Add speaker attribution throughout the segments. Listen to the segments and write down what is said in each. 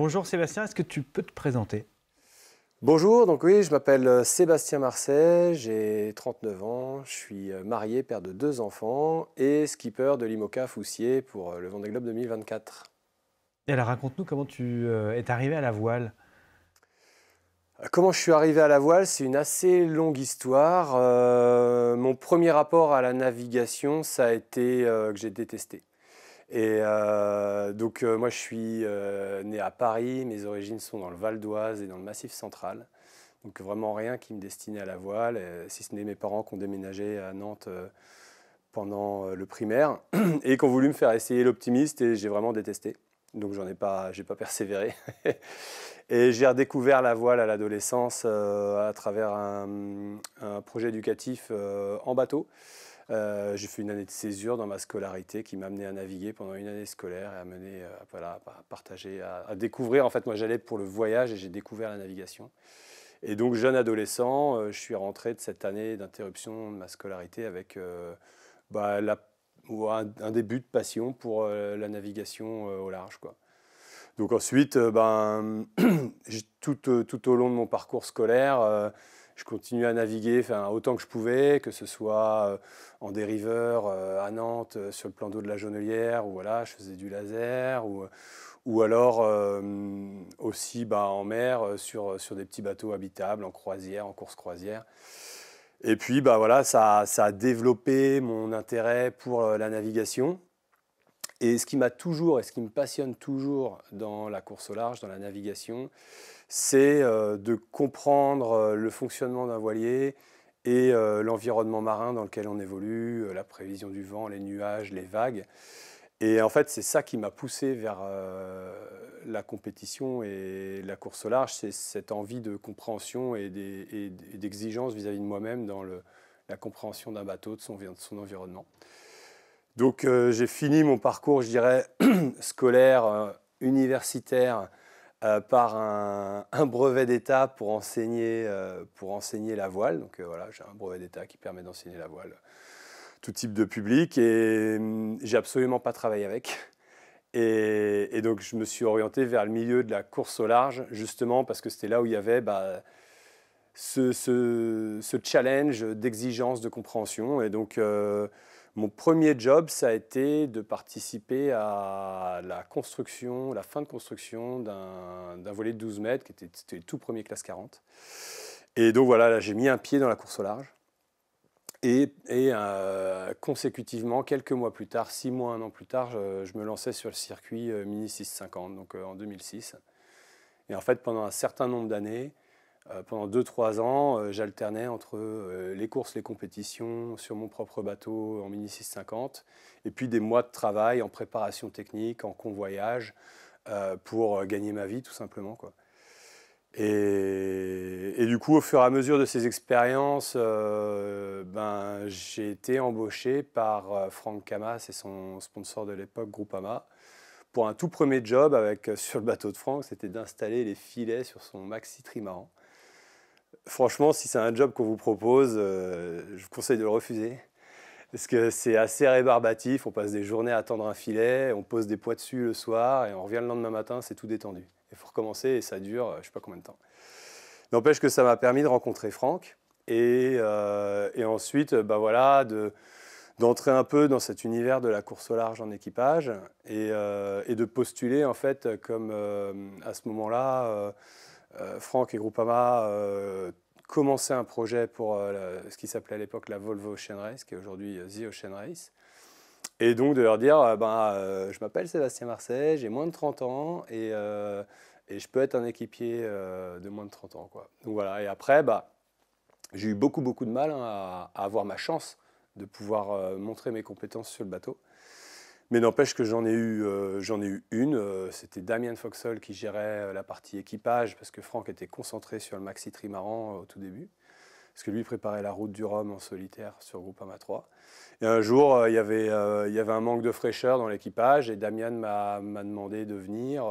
Speaker 1: Bonjour Sébastien, est-ce que tu peux te présenter?
Speaker 2: Bonjour, donc oui, je m'appelle Sébastien Marcet, j'ai 39 ans, je suis marié, père de 2 enfants et skipper de l'IMOCA Foussier pour le Vendée Globe 2024.
Speaker 1: Et alors raconte-nous comment tu es arrivé à la voile.
Speaker 2: Comment je suis arrivé à la voile, c'est une assez longue histoire. Mon premier rapport à la navigation, ça a été que j'ai détesté. Moi je suis né à Paris, mes origines sont dans le Val d'Oise et dans le Massif central. Donc vraiment rien qui me destinait à la voile, si ce n'est mes parents qui ont déménagé à Nantes pendant le primaire et qui ont voulu me faire essayer l'optimiste et j'ai vraiment détesté. Donc j'ai pas persévéré. Et j'ai redécouvert la voile à l'adolescence à travers un projet éducatif en bateau. J'ai fait une année de césure dans ma scolarité qui m'a amené à naviguer pendant une année scolaire et à mener, voilà, à partager, à découvrir. En fait, moi j'allais pour le voyage et j'ai découvert la navigation. Et donc, jeune adolescent, je suis rentré de cette année d'interruption de ma scolarité avec bah, un début de passion pour la navigation au large, quoi. Donc ensuite, tout au long de mon parcours scolaire, je continue à naviguer enfin, autant que je pouvais, que ce soit en dériveur à Nantes, sur le plan d'eau de la Jonelière, où voilà, je faisais du laser, ou alors aussi en mer sur des petits bateaux habitables, en croisière, en course croisière. Et puis voilà, ça a développé mon intérêt pour la navigation. Et ce qui m'a toujours et ce qui me passionne toujours dans la course au large, dans la navigation, c'est de comprendre le fonctionnement d'un voilier et l'environnement marin dans lequel on évolue, la prévision du vent, les nuages, les vagues. Et en fait, c'est ça qui m'a poussé vers la compétition et la course au large, c'est cette envie de compréhension et d'exigence vis-à-vis de moi-même dans la compréhension d'un bateau, de son environnement. Donc j'ai fini mon parcours, je dirais, scolaire, universitaire, par un brevet d'État pour enseigner la voile. Donc voilà, j'ai un brevet d'État qui permet d'enseigner la voile tout type de public et j'ai absolument pas travaillé avec. Et donc je me suis orienté vers le milieu de la course au large, justement parce que c'était là où il y avait ce challenge d'exigence, de compréhension. Et donc mon premier job, ça a été de participer à la construction, la fin de construction d'un voilier de 12 mètres, c'était le tout premier classe 40. Et donc voilà, là j'ai mis un pied dans la course au large. Consécutivement, quelques mois plus tard, 6 mois, un an plus tard, je me lançais sur le circuit Mini 650, donc en 2006. Et en fait, pendant un certain nombre d'années, pendant 2-3 ans, j'alternais entre les courses, les compétitions sur mon propre bateau en Mini 650, et puis des mois de travail en préparation technique, en convoyage, pour gagner ma vie tout simplement, quoi. Et du coup, au fur et à mesure de ces expériences, j'ai été embauché par Franck Camas et son sponsor de l'époque, Groupama, pour un tout premier job sur le bateau de Franck, c'était d'installer les filets sur son maxi trimaran. Franchement, si c'est un job qu'on vous propose, je vous conseille de le refuser. Parce que c'est assez rébarbatif, on passe des journées à attendre un filet, on pose des poids dessus le soir et on revient le lendemain matin, c'est tout détendu. Il faut recommencer et ça dure je ne sais pas combien de temps. N'empêche que ça m'a permis de rencontrer Franck et ensuite d'entrer un peu dans cet univers de la course au large en équipage et de postuler en fait comme à ce moment-là Franck et Groupama commençaient un projet pour ce qui s'appelait à l'époque la Volvo Ocean Race, qui est aujourd'hui The Ocean Race. Et donc de leur dire, je m'appelle Sébastien Marcet, j'ai moins de 30 ans et je peux être un équipier de moins de 30 ans, quoi. Donc voilà, et après, j'ai eu beaucoup de mal à avoir ma chance de pouvoir montrer mes compétences sur le bateau. Mais n'empêche que j'en ai eu une, c'était Damien Foxhall qui gérait la partie équipage, parce que Franck était concentré sur le maxi trimaran au tout début, parce que lui préparait la route du Rhum en solitaire sur Groupama 3. Et un jour, il y avait un manque de fraîcheur dans l'équipage, et Damien m'a demandé de venir,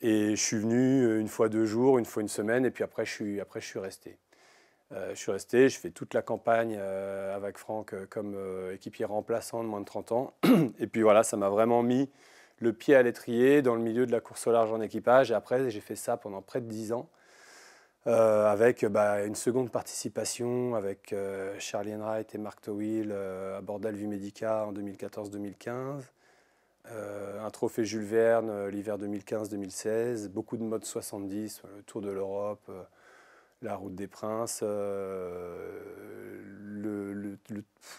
Speaker 2: et je suis venu une fois 2 jours, une fois une semaine, et puis après je suis resté. Je suis resté, je fais toute la campagne avec Franck comme équipier remplaçant de moins de 30 ans. Et puis voilà, ça m'a vraiment mis le pied à l'étrier dans le milieu de la course au large en équipage. Et après, j'ai fait ça pendant près de 10 ans, avec une seconde participation avec Charlie Enright et Mark Towil à bord d'Alvie Medica en 2014-2015. Un trophée Jules Verne l'hiver 2015-2016, beaucoup de mode 70, le Tour de l'Europe, la Route des Princes,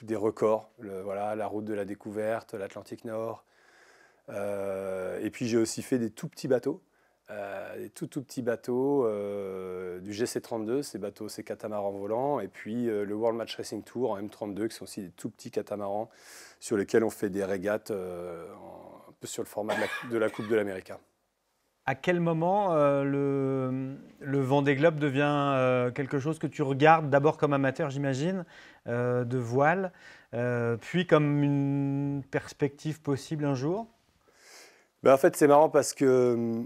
Speaker 2: des records, voilà, la Route de la Découverte, l'Atlantique Nord. Et puis j'ai aussi fait des tout petits bateaux, des tout petits bateaux du GC32, ces catamarans volants, et puis le World Match Racing Tour en M32, qui sont aussi des tout petits catamarans sur lesquels on fait des régates un peu sur le format de la Coupe de l'América.
Speaker 1: À quel moment le Vendée Globe devient quelque chose que tu regardes d'abord comme amateur, j'imagine, de voile, puis comme une perspective possible un jour?
Speaker 2: En fait, c'est marrant parce que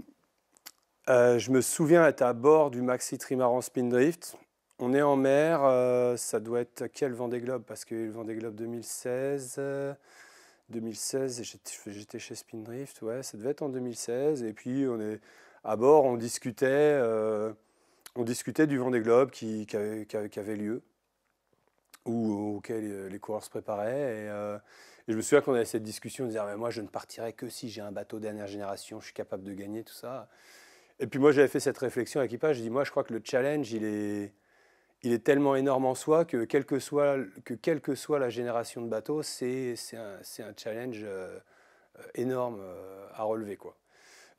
Speaker 2: je me souviens être à bord du Maxi Trimaran Spindrift. On est en mer, ça doit être quel Vendée Globe? Parce que le Vendée Globe 2016, 2016, j'étais chez Spindrift, ouais, ça devait être en 2016. Et puis on est à bord, on discutait du Vendée Globe qui avait lieu, ou auquel les coureurs se préparaient. Et je me souviens qu'on avait cette discussion, on disait ah, mais moi je ne partirai que si j'ai un bateau dernière génération, je suis capable de gagner, tout ça. Et puis moi j'avais fait cette réflexion à l'équipage, je dis moi je crois que le challenge il est tellement énorme en soi que quelle que soit la génération de bateaux, c'est un challenge énorme à relever, quoi.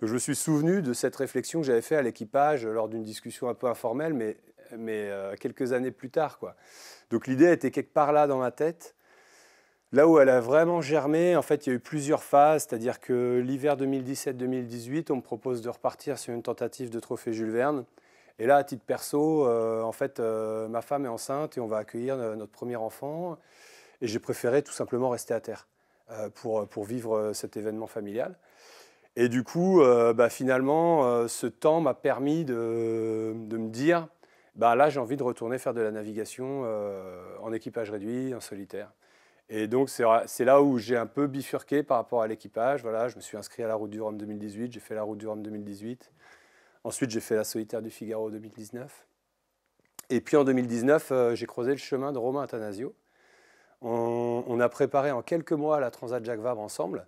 Speaker 2: Donc je me suis souvenu de cette réflexion que j'avais fait à l'équipage lors d'une discussion un peu informelle, mais quelques années plus tard, quoi. Donc l'idée était quelque part là dans ma tête. Là où elle a vraiment germé, en fait, il y a eu plusieurs phases, c'est-à-dire que l'hiver 2017-2018, on me propose de repartir sur une tentative de trophée Jules Verne. Et là, à titre perso, en fait, ma femme est enceinte et on va accueillir notre premier enfant. Et j'ai préféré tout simplement rester à terre pour vivre cet événement familial. Et du coup, finalement, ce temps m'a permis de me dire, là, j'ai envie de retourner faire de la navigation en équipage réduit, en solitaire. Et donc, c'est là où j'ai un peu bifurqué par rapport à l'équipage. Voilà, je me suis inscrit à la Route du Rhum 2018, j'ai fait la Route du Rhum 2018. Ensuite, j'ai fait la Solitaire du Figaro 2019. Et puis en 2019, j'ai croisé le chemin de Romain Attanasio. On a préparé en quelques mois la Transat Jacques Vabre ensemble.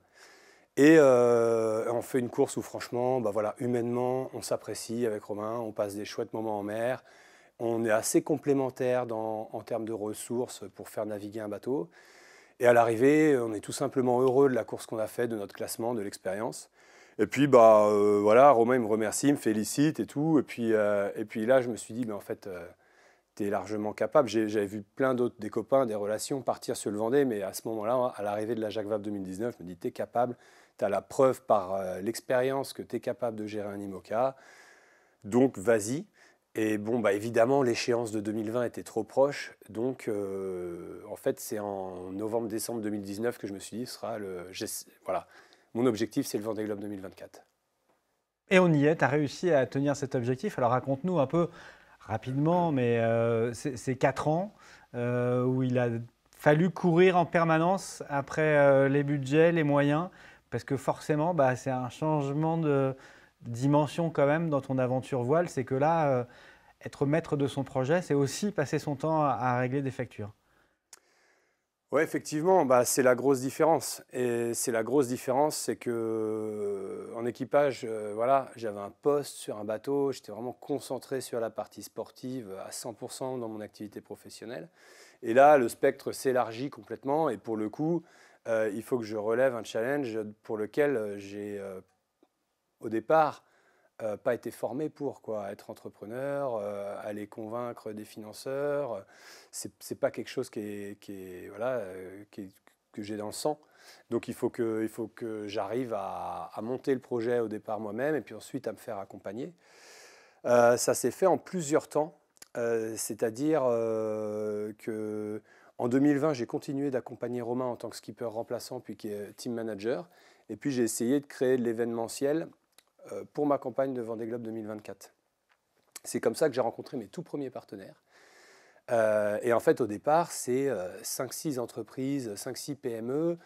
Speaker 2: Et on fait une course où franchement, humainement, on s'apprécie avec Romain, on passe des chouettes moments en mer. On est assez complémentaires en termes de ressources pour faire naviguer un bateau. Et à l'arrivée, on est tout simplement heureux de la course qu'on a faite, de notre classement, de l'expérience. Et puis, Romain, il me remercie, il me félicite et tout. Et puis là, je me suis dit, en fait, tu es largement capable. J'avais vu plein d'autres, des copains, des relations partir sur le Vendée. Mais à ce moment-là, à l'arrivée de la Jacques Vabre 2019, je me dis, tu es capable. Tu as la preuve par l'expérience que tu es capable de gérer un IMOCA. Donc, vas-y. Et évidemment, l'échéance de 2020 était trop proche. Donc, en fait, c'est en novembre-décembre 2019 que je me suis dit, voilà, mon objectif, c'est le Vendée Globe 2024.
Speaker 1: Et on y est, tu as réussi à tenir cet objectif. Alors raconte-nous un peu rapidement, mais ces 4 ans où il a fallu courir en permanence après les budgets, les moyens, parce que forcément, c'est un changement de dimension quand même dans ton aventure voile. C'est que là, être maître de son projet, c'est aussi passer son temps à régler des factures.
Speaker 2: Oui, effectivement, c'est la grosse différence. Et c'est la grosse différence, c'est que en équipage, j'avais un poste sur un bateau, j'étais vraiment concentré sur la partie sportive à 100% dans mon activité professionnelle. Et là, le spectre s'élargit complètement. Et pour le coup, il faut que je relève un challenge pour lequel j'ai, au départ, pas été formé pour être entrepreneur, aller convaincre des financeurs. C'est pas quelque chose que j'ai dans le sang. Donc il faut que j'arrive à monter le projet au départ moi-même et puis ensuite à me faire accompagner. Ça s'est fait en plusieurs temps. C'est-à-dire que en 2020, j'ai continué d'accompagner Romain en tant que skipper remplaçant puis qui est team manager. Et puis j'ai essayé de créer de l'événementiel pour ma campagne de Vendée Globe 2024. C'est comme ça que j'ai rencontré mes tout premiers partenaires. Et en fait, au départ, c'est 5-6 entreprises, 5-6 PME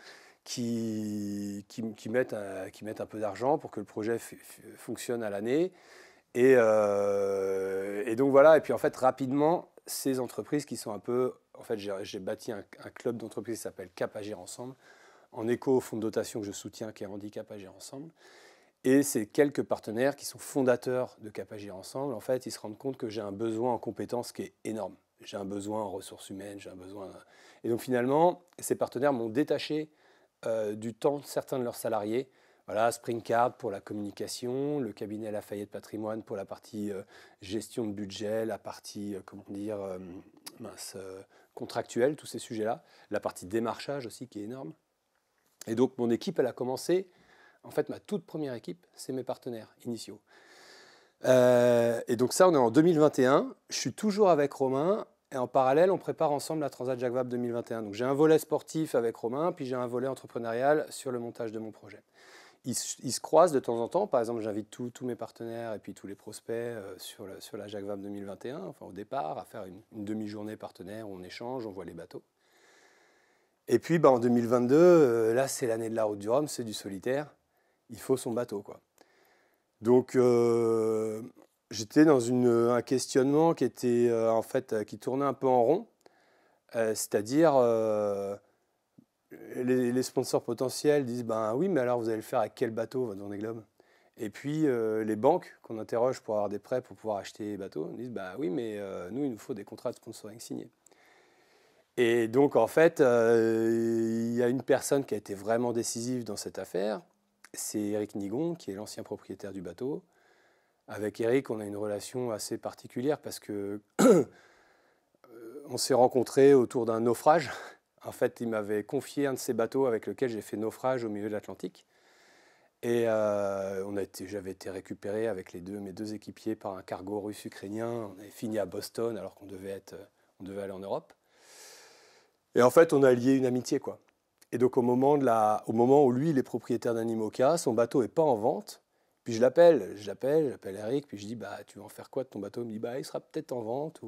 Speaker 2: qui mettent un peu d'argent pour que le projet fonctionne à l'année. Et donc voilà, et puis en fait rapidement, ces entreprises qui sont un peu... En fait, j'ai bâti un club d'entreprises qui s'appelle Cap Agir Ensemble, en écho au fonds de dotation que je soutiens, qui est Handicap Agir Ensemble. Et ces quelques partenaires qui sont fondateurs de Cap Agir Ensemble, en fait, ils se rendent compte que j'ai un besoin en compétences qui est énorme. J'ai un besoin en ressources humaines, j'ai un besoin... Et donc finalement, ces partenaires m'ont détaché du temps de certains de leurs salariés. Voilà, Springcard pour la communication, le cabinet Lafayette Patrimoine pour la partie gestion de budget, la partie, contractuelle, tous ces sujets-là. La partie démarchage aussi qui est énorme. Et donc mon équipe, elle a commencé... En fait, ma toute première équipe, c'est mes partenaires initiaux. Et donc ça, on est en 2021. Je suis toujours avec Romain. Et en parallèle, on prépare ensemble la Transat Jacques Vabre 2021. Donc j'ai un volet sportif avec Romain, puis j'ai un volet entrepreneurial sur le montage de mon projet. Ils se croisent de temps en temps. Par exemple, j'invite tous mes partenaires et puis tous les prospects sur la Jacques Vabre 2021, enfin au départ, à faire une demi-journée partenaire où on échange, on voit les bateaux. Et puis en 2022, là c'est l'année de la Route du Rhum, c'est du solitaire. Il faut son bateau, quoi. Donc j'étais dans un questionnement qui était qui tournait un peu en rond, c'est-à-dire les sponsors potentiels disent ben oui, mais alors vous allez le faire avec quel bateau votre Vendée Globe? Et puis les banques qu'on interroge pour avoir des prêts pour pouvoir acheter les bateaux disent ben oui, mais nous il nous faut des contrats de sponsoring signés. Et donc en fait il y a une personne qui a été vraiment décisive dans cette affaire. C'est Éric Nigon, qui est l'ancien propriétaire du bateau. Avec Éric, on a une relation assez particulière parce que on s'est rencontrés autour d'un naufrage. En fait, il m'avait confié un de ces bateaux avec lequel j'ai fait naufrage au milieu de l'Atlantique. Et j'avais été récupéré avec mes deux équipiers par un cargo russe-ukrainien. On avait fini à Boston alors qu'on devait aller en Europe. Et en fait, on a lié une amitié, quoi. Et donc au moment où lui, il est propriétaire d'un IMOCA, son bateau n'est pas en vente. Puis j'appelle Eric, puis je dis, bah, tu veux en faire quoi de ton bateau? Il me dit, bah, il sera peut-être en vente.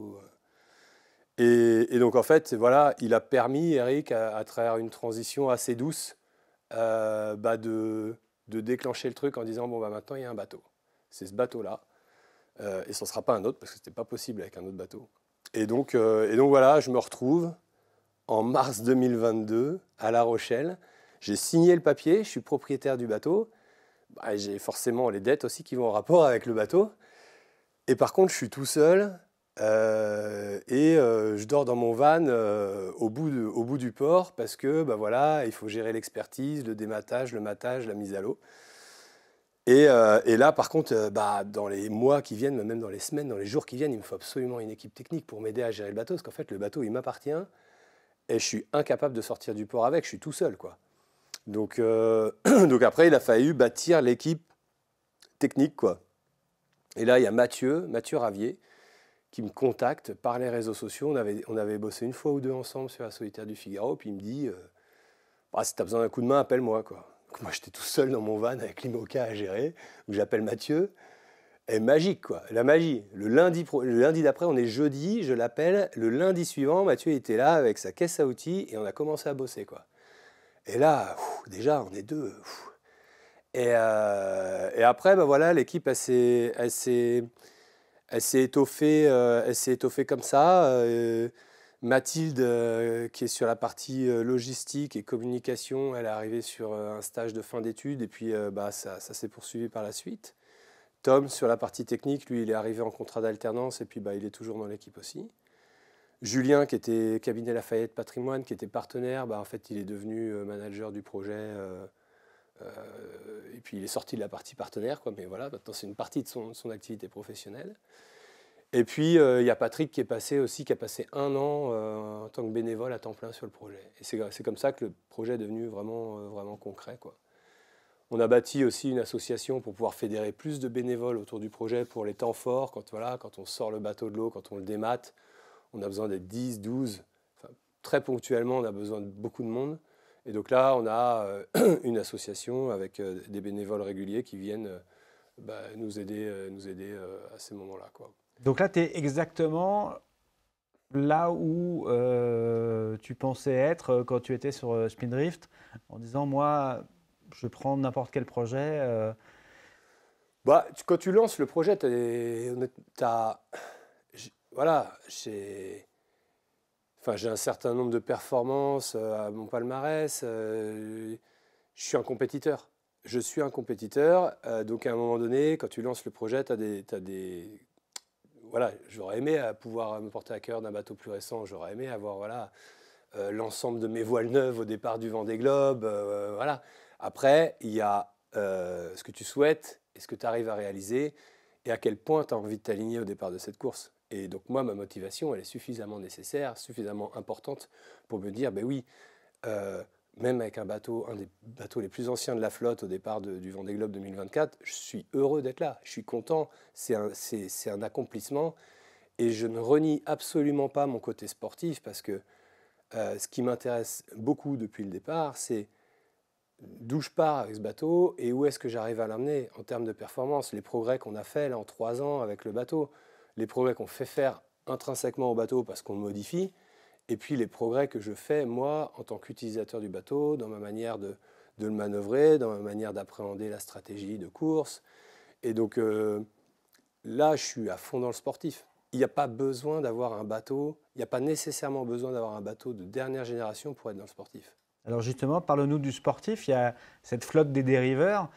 Speaker 2: Et donc en fait, voilà, il a permis, Eric, à travers une transition assez douce, de déclencher le truc en disant, bon, bah, maintenant il y a un bateau. C'est ce bateau-là. Et ce ne sera pas un autre, parce que ce n'était pas possible avec un autre bateau. Et donc voilà, je me retrouve en mars 2022, à La Rochelle. J'ai signé le papier, je suis propriétaire du bateau. Bah, j'ai forcément les dettes aussi qui vont en rapport avec le bateau. Et par contre, je suis tout seul je dors dans mon van au bout du port parce que voilà, il faut gérer l'expertise, le dématage, le matage, la mise à l'eau. Et là, par contre, dans les mois qui viennent, même dans les semaines, dans les jours qui viennent, il me faut absolument une équipe technique pour m'aider à gérer le bateau. Parce qu'en fait, le bateau, il m'appartient. Et je suis incapable de sortir du port avec, je suis tout seul, quoi. Donc après, il a fallu bâtir l'équipe technique, quoi. Et là, il y a Mathieu Ravier, qui me contacte par les réseaux sociaux. On avait bossé une fois ou deux ensemble sur la Solitaire du Figaro, puis il me dit si tu as besoin d'un coup de main, appelle-moi, quoi. Donc moi, j'étais tout seul dans mon van avec l'IMOCA à gérer, donc j'appelle Mathieu. Et magique, quoi, la magie. Le lundi d'après, on est jeudi, je l'appelle. Le lundi suivant, Mathieu était là avec sa caisse à outils et on a commencé à bosser, quoi. Et là, déjà, on est deux. Et après, voilà, l'équipe, elle s'est étoffée comme ça. Mathilde, qui est sur la partie logistique et communication, elle est arrivée sur un stage de fin d'études et puis ça s'est poursuivi par la suite. Tom, sur la partie technique, lui, il est arrivé en contrat d'alternance et puis il est toujours dans l'équipe aussi. Julien, qui était cabinet Lafayette Patrimoine, qui était partenaire, en fait, il est devenu manager du projet. Et puis, il est sorti de la partie partenaire, quoi. Mais voilà, maintenant, c'est une partie de son activité professionnelle. Et puis, il y a Patrick qui a passé 1 an en tant que bénévole à temps plein sur le projet. Et c'est comme ça que le projet est devenu vraiment concret, quoi. On a bâti aussi une association pour pouvoir fédérer plus de bénévoles autour du projet pour les temps forts, quand on sort le bateau de l'eau, quand on le démate, on a besoin d'être 10, 12. Enfin, très ponctuellement, on a besoin de beaucoup de monde. Et donc là, on a une association avec des bénévoles réguliers qui viennent nous aider à ces moments-là, quoi.
Speaker 1: Donc là, tu es exactement là où tu pensais être quand tu étais sur Spindrift, en disant, moi, je prends n'importe quel projet.
Speaker 2: Bah, quand tu lances le projet, voilà, j'ai un certain nombre de performances à mon palmarès. Je suis un compétiteur. Je suis un compétiteur. Donc à un moment donné, quand tu lances le projet, voilà, j'aurais aimé pouvoir me porter à cœur d'un bateau plus récent. J'aurais aimé avoir voilà, l'ensemble de mes voiles neuves au départ du Vendée Globe. Voilà. Après, il y a ce que tu souhaites et ce que tu arrives à réaliser et à quel point tu as envie de t'aligner au départ de cette course. Et donc moi, ma motivation, elle est suffisamment nécessaire, suffisamment importante pour me dire, ben oui, euh, même avec un bateau, un des bateaux les plus anciens de la flotte au départ du Vendée Globe 2024, je suis heureux d'être là, je suis content, c'est un accomplissement et je ne renie absolument pas mon côté sportif parce que ce qui m'intéresse beaucoup depuis le départ, c'est d'où je pars avec ce bateau et où est-ce que j'arrive à l'amener en termes de performance. Les progrès qu'on a fait là, en 3 ans avec le bateau, les progrès qu'on fait faire intrinsèquement au bateau parce qu'on le modifie, et puis les progrès que je fais moi en tant qu'utilisateur du bateau, dans ma manière de le manœuvrer, dans ma manière d'appréhender la stratégie de course. Et donc là, je suis à fond dans le sportif. Il n'y a pas besoin d'avoir un bateau, il n'y a pas nécessairement besoin d'avoir un bateau de dernière génération pour être dans le sportif.
Speaker 1: Alors justement, parle-nous du sportif. Il y a cette flotte des dériveurs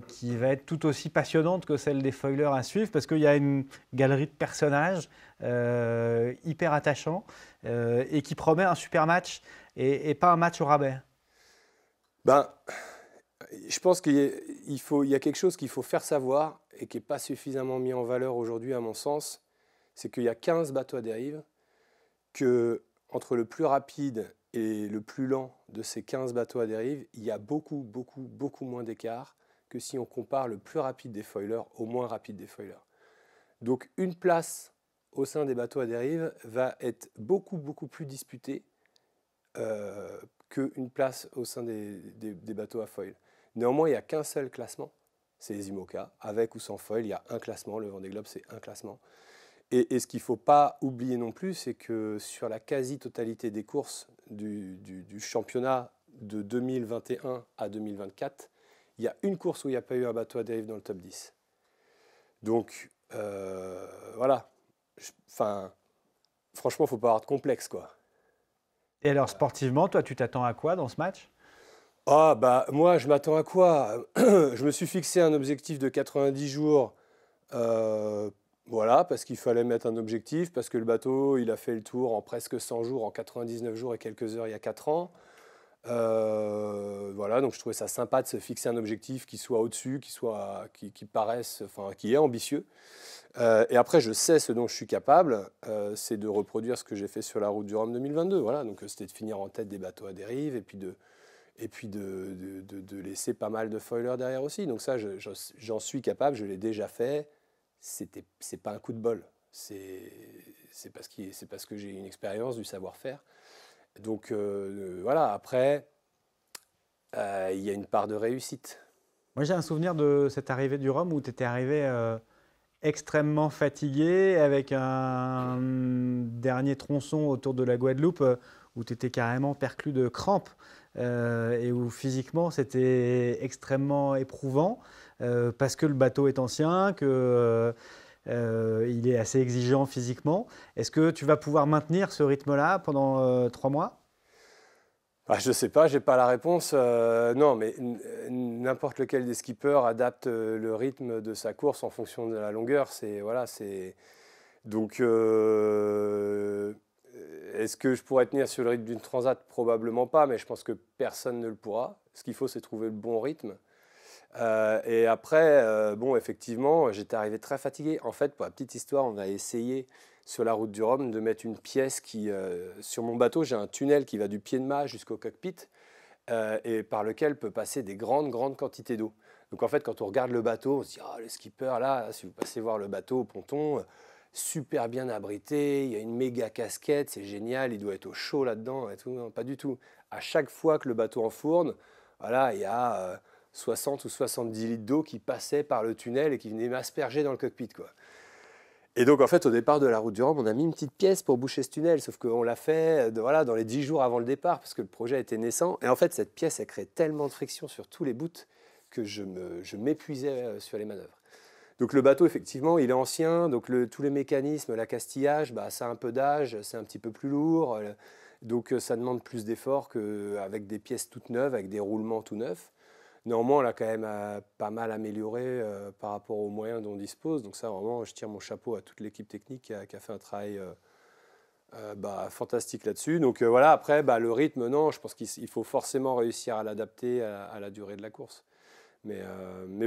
Speaker 1: qui va être tout aussi passionnante que celle des foilers à suivre parce qu'il y a une galerie de personnages hyper attachants et qui promet un super match et pas un match au rabais.
Speaker 2: Ben, je pense il y a quelque chose qu'il faut faire savoir et qui n'est pas suffisamment mis en valeur aujourd'hui à mon sens, c'est qu'il y a 15 bateaux à dérive, que entre le plus rapide et le plus lent de ces 15 bateaux à dérive, il y a beaucoup, beaucoup, beaucoup moins d'écart que si on compare le plus rapide des foilers au moins rapide des foilers. Donc une place au sein des bateaux à dérive va être beaucoup, beaucoup plus disputée qu'une place au sein des bateaux à foil. Néanmoins, il n'y a qu'un seul classement, c'est les IMOCA. Avec ou sans foil, il y a un classement. Le Vendée Globe, c'est un classement. Et ce qu'il ne faut pas oublier non plus, c'est que sur la quasi-totalité des courses du championnat de 2021 à 2024, il y a une course où il n'y a pas eu un bateau à dérive dans le top 10. Donc, voilà. Franchement, il ne faut pas avoir de complexe, quoi.
Speaker 1: Et alors sportivement, toi, tu t'attends à quoi dans ce match?
Speaker 2: Ah, bah, moi, je m'attends à quoi? Je me suis fixé un objectif de 90 jours. Voilà, parce qu'il fallait mettre un objectif, parce que le bateau, il a fait le tour en presque 100 jours, en 99 jours et quelques heures il y a 4 ans. Voilà, donc je trouvais ça sympa de se fixer un objectif qui soit au-dessus, qui paraisse, enfin, qui est ambitieux. Et après, je sais ce dont je suis capable, c'est de reproduire ce que j'ai fait sur la route du Rhum 2022. Voilà, donc c'était de finir en tête des bateaux à dérive et puis de laisser pas mal de foilers derrière aussi. Donc ça, j'en suis capable, je l'ai déjà fait. C'est pas un coup de bol, c'est parce que j'ai une expérience, du savoir-faire. Donc voilà, après, il y a une part de réussite.
Speaker 1: Moi, j'ai un souvenir de cette arrivée du Rhum où tu étais arrivé extrêmement fatigué avec un dernier tronçon autour de la Guadeloupe où tu étais carrément perclus de crampes et où physiquement c'était extrêmement éprouvant parce que le bateau est ancien, que il est assez exigeant physiquement. Est-ce que tu vas pouvoir maintenir ce rythme-là pendant 3 mois?
Speaker 2: Ah, je sais pas, j'ai pas la réponse. Non, mais n'importe lequel des skippers adapte le rythme de sa course en fonction de la longueur. C'est voilà, c'est donc. Est-ce que je pourrais tenir sur le rythme d'une transat? Probablement pas, mais je pense que personne ne le pourra. Ce qu'il faut, c'est trouver le bon rythme. Et après, bon, effectivement, j'étais arrivé très fatigué. En fait, pour la petite histoire, on a essayé sur la route du Rhum de mettre une pièce qui, sur mon bateau, j'ai un tunnel qui va du pied de mât jusqu'au cockpit et par lequel peut passer des grandes, grandes quantités d'eau. Donc en fait, quand on regarde le bateau, on se dit, ah, le skipper, là, si vous passez voir le bateau au ponton, super bien abrité, il y a une méga casquette, c'est génial, il doit être au chaud là-dedans et tout. Non, pas du tout. À chaque fois que le bateau enfourne, voilà, il y a 60 ou 70 litres d'eau qui passaient par le tunnel et qui venaient m'asperger dans le cockpit, quoi. Et donc, en fait, au départ de la route du Rhum, on a mis une petite pièce pour boucher ce tunnel, sauf qu'on l'a fait voilà, dans les 10 jours avant le départ, parce que le projet était naissant. Et en fait, cette pièce, elle crée tellement de friction sur tous les bouts que je m'épuisais sur les manœuvres. Donc le bateau, effectivement, il est ancien, donc tous les mécanismes, l'accastillage, bah, ça a un peu d'âge, c'est un petit peu plus lourd, donc ça demande plus d'efforts qu'avec des pièces toutes neuves, avec des roulements tout neufs. Néanmoins, on l'a quand même pas mal amélioré par rapport aux moyens dont on dispose. Donc ça, vraiment, je tire mon chapeau à toute l'équipe technique qui a fait un travail fantastique là-dessus. Donc voilà, après, le rythme, non, je pense qu'il faut forcément réussir à l'adapter à la durée de la course. Mais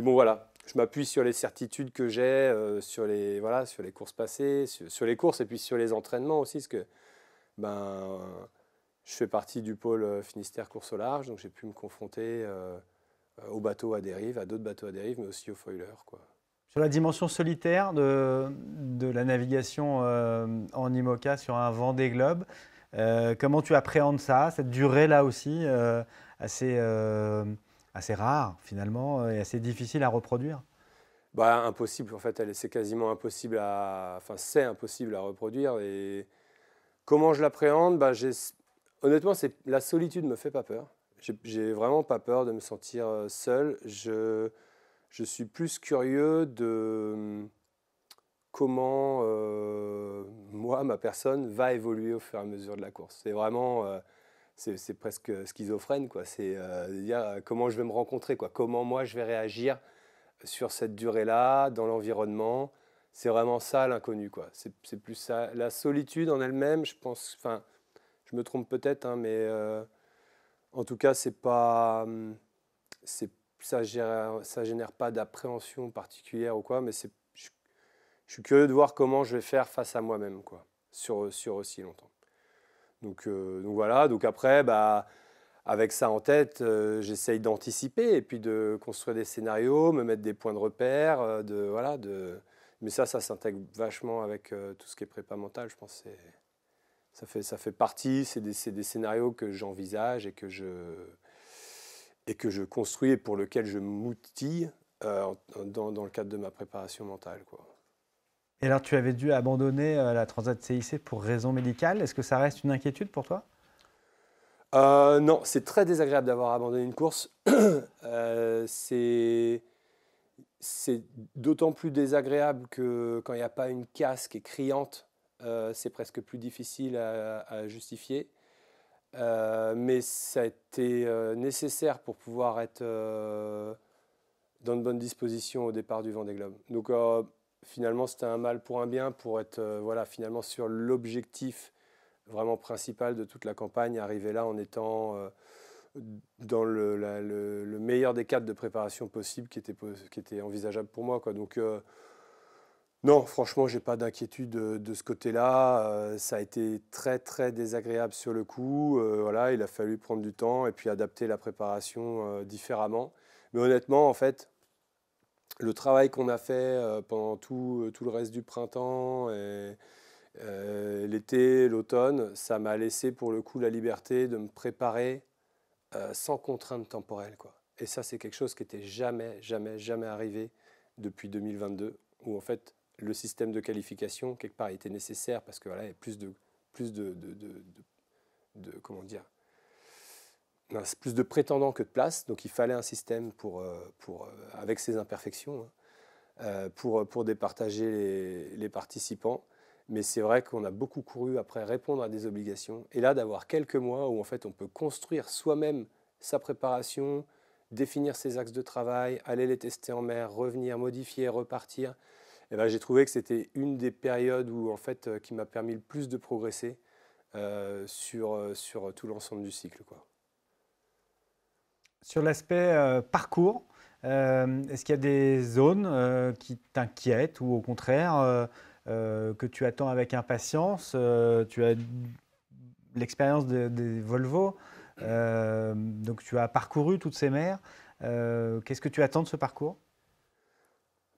Speaker 2: bon, voilà, je m'appuie sur les certitudes que j'ai, sur les courses passées, sur les courses et puis sur les entraînements aussi, parce que ben, je fais partie du pôle Finistère course au large, donc j'ai pu me confronter aux bateaux à dérive, à d'autres bateaux à dérive, mais aussi aux foilers, quoi.
Speaker 1: Sur la dimension solitaire de la navigation en IMOCA sur un Vendée Globe, comment tu appréhendes ça, cette durée-là aussi, assez, assez rare finalement, et assez difficile à reproduire?
Speaker 2: Impossible, en fait, c'est quasiment impossible c'est impossible à reproduire. Et comment je l'appréhende, honnêtement, la solitude ne me fait pas peur. J'ai vraiment pas peur de me sentir seul. Je suis plus curieux de comment moi, ma personne, va évoluer au fur et à mesure de la course. C'est vraiment, c'est presque schizophrène, quoi. C'est dire comment je vais me rencontrer, quoi. Comment moi je vais réagir sur cette durée-là, dans l'environnement. C'est vraiment ça l'inconnu, quoi. C'est plus ça. La solitude en elle-même, je pense, enfin, je me trompe peut-être, hein, mais en tout cas, c'est pas, ça génère pas d'appréhension particulière ou quoi, mais je suis curieux de voir comment je vais faire face à moi-même, quoi, sur aussi longtemps. Donc voilà, donc après, avec ça en tête, j'essaye d'anticiper et puis de construire des scénarios, me mettre des points de repère, mais ça s'intègre vachement avec tout ce qui est prépa mentale, je pense. Ça fait partie, c'est des scénarios que j'envisage et que je construis et pour lequel je m'outille dans le cadre de ma préparation mentale, quoi.
Speaker 1: Et alors, tu avais dû abandonner la Transat CIC pour raison médicale. Est-ce que ça reste une inquiétude pour toi?
Speaker 2: Non, c'est très désagréable d'avoir abandonné une course. C'est d'autant plus désagréable que quand il n'y a pas une casse qui est criante, c'est presque plus difficile à justifier. Mais ça a été nécessaire pour pouvoir être dans de bonnes dispositions au départ du Vendée Globe. Donc finalement, c'était un mal pour un bien, pour être finalement sur l'objectif vraiment principal de toute la campagne, arriver là en étant dans le meilleur des cadres de préparation possible qui était envisageable pour moi, quoi. Donc non, franchement, j'ai pas d'inquiétude de ce côté-là. Ça a été très très désagréable sur le coup. Voilà, il a fallu prendre du temps et puis adapter la préparation différemment. Mais honnêtement, en fait, le travail qu'on a fait pendant tout le reste du printemps et l'été, l'automne, ça m'a laissé pour le coup la liberté de me préparer sans contrainte temporelle, quoi. Et ça, c'est quelque chose qui n'était jamais, jamais, jamais arrivé depuis 2022, où en fait le système de qualification, quelque part, était nécessaire parce que voilà, il y a comment dire, non, c'est plus de prétendants que de places, donc il fallait un système avec ses imperfections, hein, pour départager les participants. Mais c'est vrai qu'on a beaucoup couru après répondre à des obligations. Et là, d'avoir quelques mois où en fait on peut construire soi-même sa préparation, définir ses axes de travail, aller les tester en mer, revenir, modifier, repartir. Et ben, j'ai trouvé que c'était une des périodes où en fait qui m'a permis le plus de progresser sur tout l'ensemble du cycle, quoi.
Speaker 1: Sur l'aspect parcours, est-ce qu'il y a des zones qui t'inquiètent ou au contraire que tu attends avec impatience? Tu as l'expérience des Volvo, donc tu as parcouru toutes ces mers. Qu'est-ce que tu attends de ce parcours?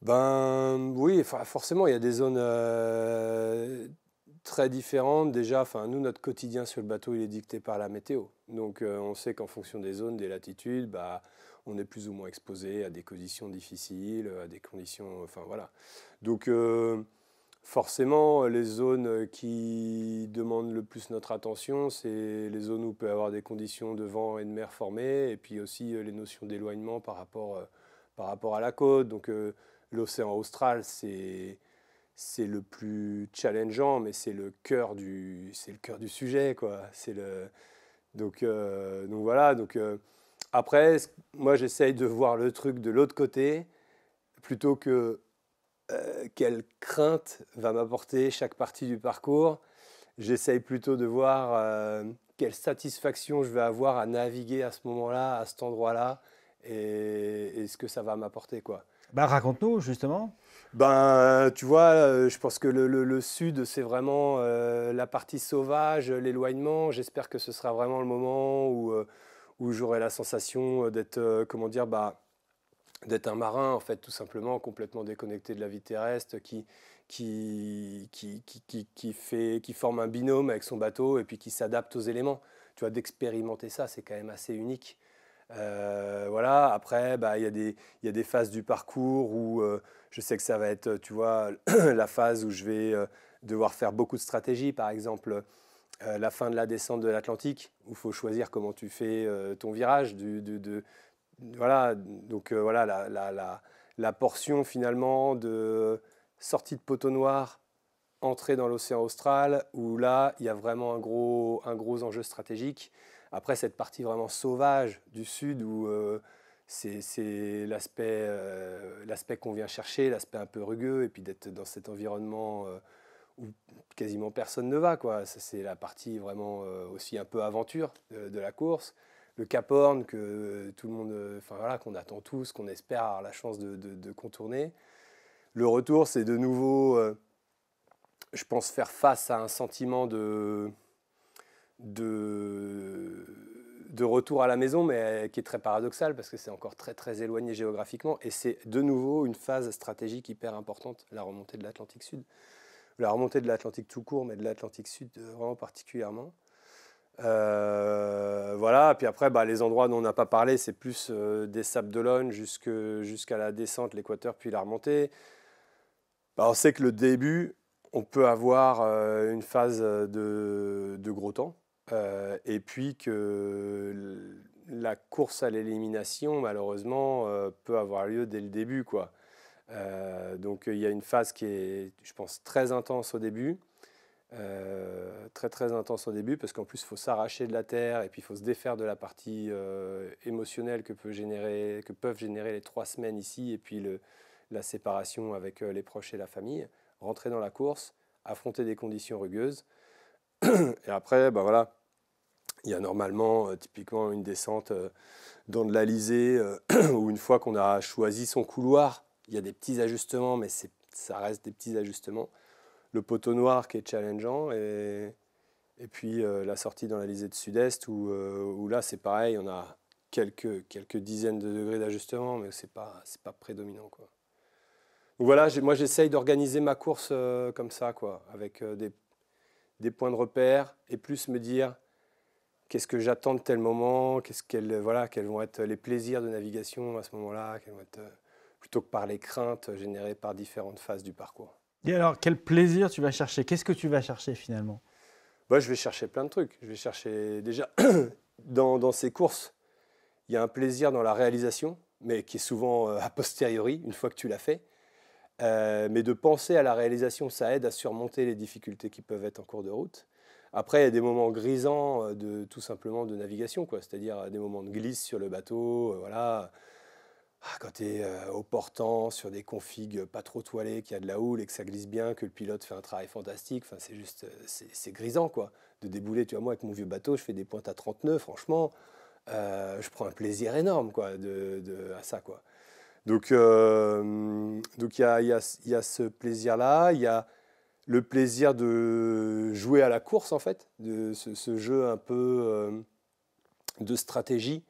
Speaker 2: Ben oui, forcément, il y a des zones très différentes. Déjà, nous, notre quotidien sur le bateau, il est dicté par la météo. Donc, on sait qu'en fonction des zones, des latitudes, on est plus ou moins exposé à des conditions difficiles, à des conditions, enfin voilà. Donc, Forcément, les zones qui demandent le plus notre attention, c'est les zones où il peut y avoir des conditions de vent et de mer formées, et puis aussi les notions d'éloignement par rapport à la côte. Donc l'océan austral, c'est le plus challengeant, mais c'est le cœur du sujet, quoi. Donc voilà. Après, moi, j'essaye de voir le truc de l'autre côté, plutôt que quelle crainte va m'apporter chaque partie du parcours. J'essaye plutôt de voir quelle satisfaction je vais avoir à naviguer à ce moment-là, à cet endroit-là, et ce que ça va m'apporter, quoi.
Speaker 1: Bah, raconte-nous justement.
Speaker 2: Ben, tu vois, je pense que le sud, c'est vraiment la partie sauvage, l'éloignement. J'espère que ce sera vraiment le moment où j'aurai la sensation d'être, comment dire, bah, d'être un marin, en fait, tout simplement, complètement déconnecté de la vie terrestre, qui forme un binôme avec son bateau et puis qui s'adapte aux éléments. Tu vois, d'expérimenter ça, c'est quand même assez unique. Voilà. Après, bah, il y a des phases du parcours où je sais que ça va être, tu vois, la phase où je vais devoir faire beaucoup de stratégie. Par exemple, la fin de la descente de l'Atlantique, où il faut choisir comment tu fais ton virage. Voilà, donc voilà la portion finalement de sortie de poteau noir, entrée dans l'océan austral, où là, il y a vraiment un gros enjeu stratégique. Après, cette partie vraiment sauvage du sud, où c'est l'aspect qu'on vient chercher, l'aspect un peu rugueux, et puis d'être dans cet environnement où quasiment personne ne va, quoi. C'est la partie vraiment aussi un peu aventure de la course. Le Cap Horn que tout le monde, enfin voilà, qu'on attend tous, qu'on espère avoir la chance de contourner. Le retour, c'est de nouveau, je pense, faire face à un sentiment de, de retour à la maison, mais qui est très paradoxal parce que c'est encore très très éloigné géographiquement. Et c'est de nouveau une phase stratégique hyper importante, la remontée de l'Atlantique Sud. La remontée de l'Atlantique tout court, mais de l'Atlantique Sud vraiment particulièrement. Voilà, puis après, bah, les endroits dont on n'a pas parlé, c'est plus des Sables d'Olonne jusqu'à la descente, l'équateur, puis la remontée. Bah, on sait que le début, on peut avoir une phase de gros temps, et puis que la course à l'élimination, malheureusement, peut avoir lieu dès le début, quoi. Donc il y a une phase qui est, je pense, très intense au début. Très très intense au début parce qu'en plus il faut s'arracher de la terre et puis il faut se défaire de la partie émotionnelle que peuvent générer les 3 semaines ici et puis la séparation avec les proches et la famille, rentrer dans la course, affronter des conditions rugueuses et après bah voilà, il y a normalement typiquement une descente dans de l'Alizé où une fois qu'on a choisi son couloir, il y a des petits ajustements mais ça reste des petits ajustements, le poteau noir qui est challengeant et puis la sortie dans l'Alizé de Sud-Est où là c'est pareil, on a quelques dizaines de degrés d'ajustement mais c'est pas prédominant, quoi. Donc voilà, moi j'essaye d'organiser ma course comme ça, quoi, avec des points de repère et plus me dire qu'est-ce que j'attends de tel moment, voilà, quels vont être les plaisirs de navigation à ce moment-là, plutôt que par les craintes générées par différentes phases du parcours.
Speaker 1: Et alors, quel plaisir tu vas chercher? Qu'est-ce que tu vas chercher finalement?
Speaker 2: Bah, je vais chercher plein de trucs. Je vais chercher déjà dans ces courses, il y a un plaisir dans la réalisation, mais qui est souvent a posteriori, une fois que tu l'as fait. Mais de penser à la réalisation, ça aide à surmonter les difficultés qui peuvent être en cours de route. Après, il y a des moments grisants tout simplement de navigation, quoi. C'est-à-dire des moments de glisse sur le bateau, voilà. Quand tu es au portant, sur des configs pas trop toilés, qu'il y a de la houle et que ça glisse bien, que le pilote fait un travail fantastique, enfin, c'est juste, c'est grisant, quoi. De débouler, tu vois, moi avec mon vieux bateau, je fais des pointes à 39, franchement, je prends un plaisir énorme, quoi, à ça, quoi. Donc il y a ce plaisir-là, il y a le plaisir de jouer à la course, en fait, de ce jeu un peu de stratégie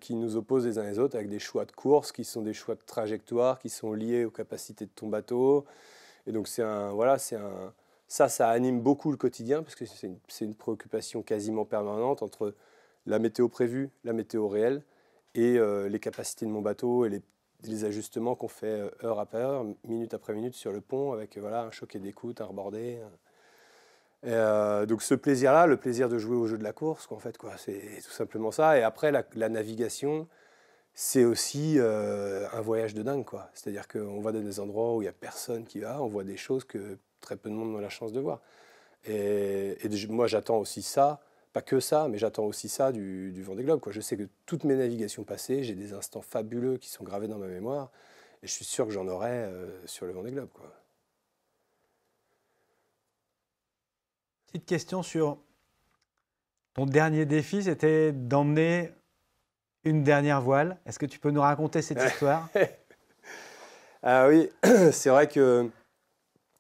Speaker 2: qui nous opposent les uns les autres avec des choix de course qui sont des choix de trajectoire qui sont liés aux capacités de ton bateau. Et donc ça anime beaucoup le quotidien parce que c'est une préoccupation quasiment permanente entre la météo prévue, la météo réelle et les capacités de mon bateau et les ajustements qu'on fait heure après heure, minute après minute sur le pont, avec voilà, un choquet d'écoute, un rebordé. Donc ce plaisir-là, le plaisir de jouer au jeu de la course, en fait, quoi, c'est tout simplement ça. Et après, la navigation, c'est aussi un voyage de dingue, quoi. C'est-à-dire qu'on va dans des endroits où il n'y a personne qui va, on voit des choses que très peu de monde ont la chance de voir. Moi, j'attends aussi ça, pas que ça, mais j'attends aussi ça du Vendée Globe, quoi. Je sais que toutes mes navigations passées, j'ai des instants fabuleux qui sont gravés dans ma mémoire, et je suis sûr que j'en aurai sur le Vendée Globe, quoi.
Speaker 1: Petite question sur ton dernier défi, c'était d'emmener une dernière voile. Est-ce que tu peux nous raconter cette histoire?
Speaker 2: Ah oui, c'est vrai que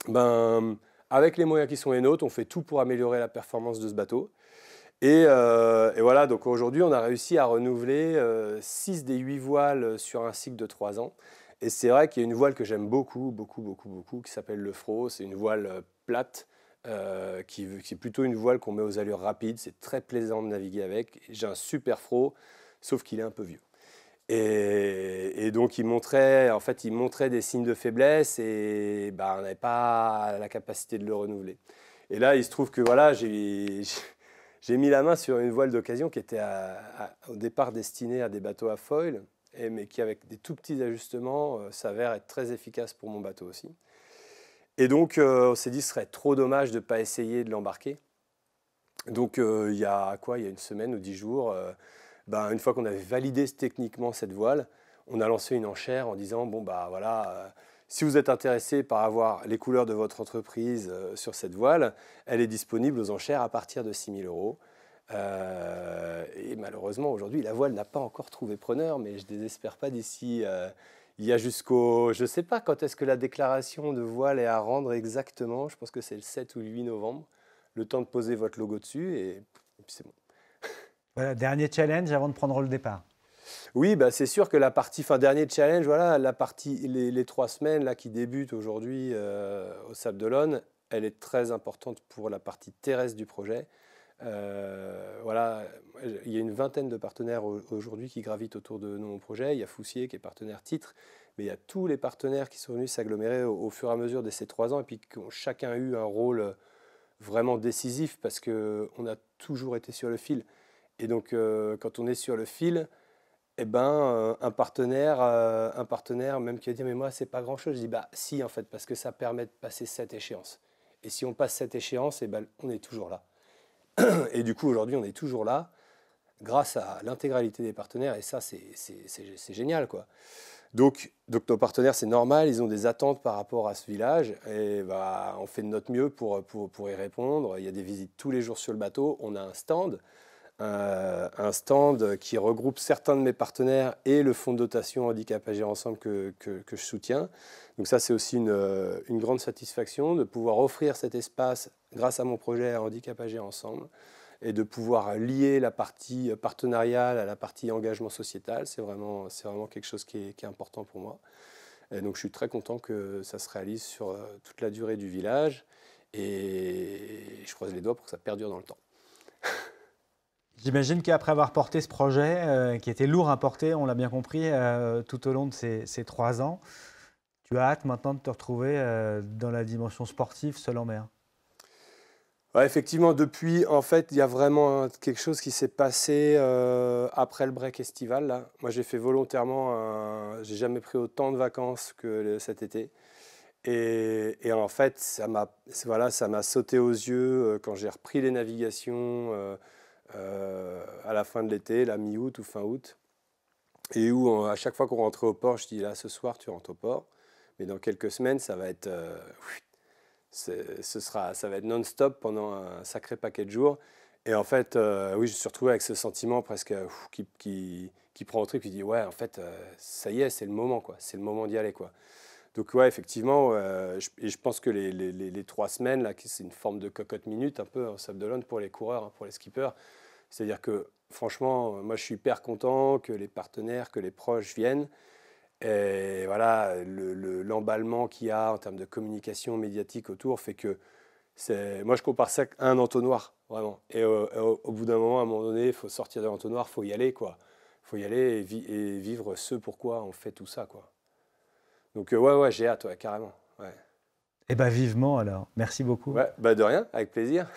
Speaker 2: ben, avec les moyens qui sont les nôtres, on fait tout pour améliorer la performance de ce bateau. Et voilà, donc aujourd'hui, on a réussi à renouveler 6 des 8 voiles sur un cycle de 3 ans. Et c'est vrai qu'il y a une voile que j'aime beaucoup, beaucoup, beaucoup, beaucoup, qui s'appelle le Fro. C'est une voile plate, qui est plutôt une voile qu'on met aux allures rapides. C'est très plaisant de naviguer avec. J'ai un super Fro, sauf qu'il est un peu vieux. Et donc, en fait, il montrait des signes de faiblesse et bah, on n'avait pas la capacité de le renouveler. Et là, il se trouve que voilà, j'ai mis la main sur une voile d'occasion qui était au départ destinée à des bateaux à foil, mais qui, avec des tout petits ajustements, s'avère être très efficace pour mon bateau aussi. Et donc, on s'est dit, ce serait trop dommage de ne pas essayer de l'embarquer. Donc, il y a une semaine ou 10 jours, une fois qu'on avait validé techniquement cette voile, on a lancé une enchère en disant, bon, bah voilà, si vous êtes intéressé par avoir les couleurs de votre entreprise sur cette voile, elle est disponible aux enchères à partir de 6 000 euros. Et malheureusement, aujourd'hui, la voile n'a pas encore trouvé preneur, mais je ne désespère pas d'ici. Il y a jusqu'au... Je ne sais pas quand est-ce que la déclaration de voile est à rendre exactement. Je pense que c'est le 7 ou le 8 novembre. Le temps de poser votre logo dessus et puis c'est bon.
Speaker 1: Voilà, dernier challenge avant de prendre le départ.
Speaker 2: Oui, bah, c'est sûr que la partie, dernier challenge, voilà, la partie, les 3 semaines là, qui débutent aujourd'hui au Sable d'Olonne, elle est très importante pour la partie terrestre du projet. Voilà, il y a une vingtaine de partenaires aujourd'hui qui gravitent autour de mon projet. Il y a Foussier qui est partenaire titre, mais il y a tous les partenaires qui sont venus s'agglomérer au fur et à mesure de ces 3 ans et puis qui ont chacun eu un rôle vraiment décisif parce qu'on a toujours été sur le fil. Et donc, quand on est sur le fil, eh ben, un partenaire, même qui va dire, mais moi, c'est pas grand-chose. Je dis, bah si, en fait, parce que ça permet de passer cette échéance. Et si on passe cette échéance, eh ben, on est toujours là. Et du coup, aujourd'hui, on est toujours là grâce à l'intégralité des partenaires. Et ça, c'est génial, quoi. Donc, nos partenaires, c'est normal, ils ont des attentes par rapport à ce village. Et bah, on fait de notre mieux pour y répondre. Il y a des visites tous les jours sur le bateau. On a un stand qui regroupe certains de mes partenaires et le fonds de dotation Handicap Agir Ensemble que je soutiens. Donc ça, c'est aussi une grande satisfaction de pouvoir offrir cet espace grâce à mon projet Handicap Agir Ensemble et de pouvoir lier la partie partenariale à la partie engagement sociétal. C'est vraiment quelque chose qui est important pour moi. Et donc je suis très content que ça se réalise sur toute la durée du village et je croise les doigts pour que ça perdure dans le temps.
Speaker 1: J'imagine qu'après avoir porté ce projet, qui était lourd à porter, on l'a bien compris, tout au long de ces 3 ans, tu as hâte maintenant de te retrouver dans la dimension sportive seul en mer.
Speaker 2: Ouais, effectivement, depuis, en fait, il y a vraiment quelque chose qui s'est passé après le break estival. Là. Moi, j'ai fait volontairement, j'ai jamais pris autant de vacances que cet été. Et en fait, ça m'a sauté aux yeux quand j'ai repris les navigations à la fin de l'été, la mi-août ou fin août. Et où à chaque fois qu'on rentrait au port, je dis là, ce soir, tu rentres au port. Mais dans quelques semaines, ça va être... ça va être non-stop pendant un sacré paquet de jours. Et en fait, oui, je me suis retrouvé avec ce sentiment presque qui prend au trip, qui dit ouais, en fait, ça y est, c'est le moment, quoi. C'est le moment d'y aller, quoi. Donc ouais, effectivement, je pense que les 3 semaines, là, c'est une forme de cocotte minute, un peu en Sable d'Olonne pour les coureurs, hein, pour les skippers. C'est-à-dire que franchement, moi, je suis hyper content que les partenaires, que les proches viennent. Et voilà, l'emballement qu'il y a en termes de communication médiatique autour fait que moi je compare ça à un entonnoir, vraiment. Et au bout d'un moment, à un moment donné, il faut sortir de l'entonnoir, il faut y aller, quoi. faut y aller et vivre ce pourquoi on fait tout ça, quoi. Donc ouais, j'ai hâte, ouais, carrément. Ouais.
Speaker 1: Eh bien, vivement alors. Merci beaucoup.
Speaker 2: Ouais, bah de rien, avec plaisir.